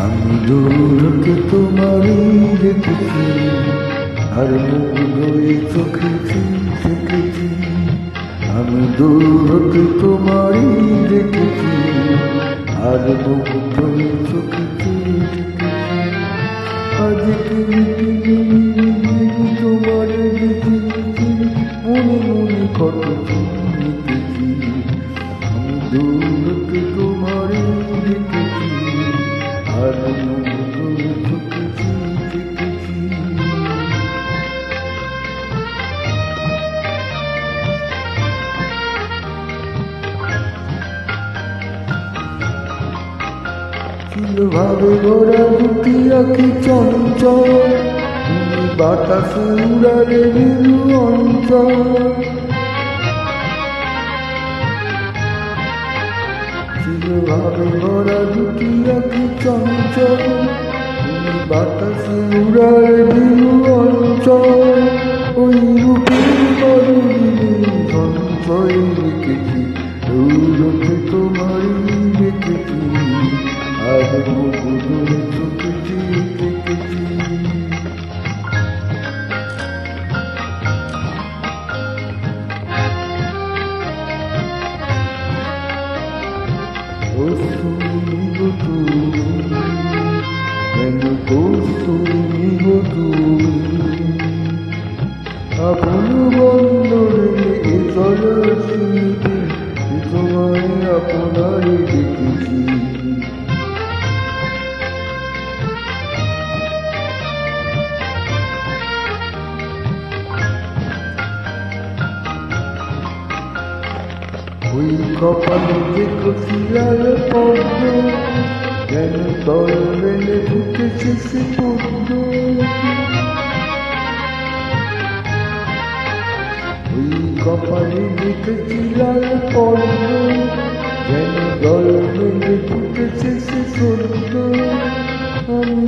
আমি দূরকে তোমারই দেখেছি, আর মুগ্ধই চোখেছি দেখেছি। আমি দূরকে তোমারই দেখেছি, আর মুগ্ধই চোখেছি দেখেছি। আজকে তোমার দেখেছি, মনে মনে কত লিখেছি। আমি দূরকে তোমারই দেখেছি, আর মুগ্ধই চোখেছি দেখেছি। ভাবে ওরা দুটি আঁকি চঞ্চল, তুমি বাতাসে উড়ালে বিরু অঞ্চল। ভাবে ওরা দুটি আঁকি চঞ্চল, তুমি বাতাসে উড়ালে বিরু অঞ্চল। ওই রূপের মরুভূমি সঞ্চয় রেখেছি, দৌড়তে তোমারই দেখেছি, আর মুগ্ধই চোখেছি দেখেছি। কৌতুমি গো তুমি, কেন কৌতুমি গো তুমি, আপন বন্দরে এ চলাশিতে তোমায় আপনারই দেখেছি। ওই কপালে দেখো শিলার পদ্ম, যেন তল মেলে ফুটেছে সে পদ্ম। ওই কপালে দেখেছি লাল পদ্ম, যেন দল মেলে ফুটেছে সে সদ্য। আমি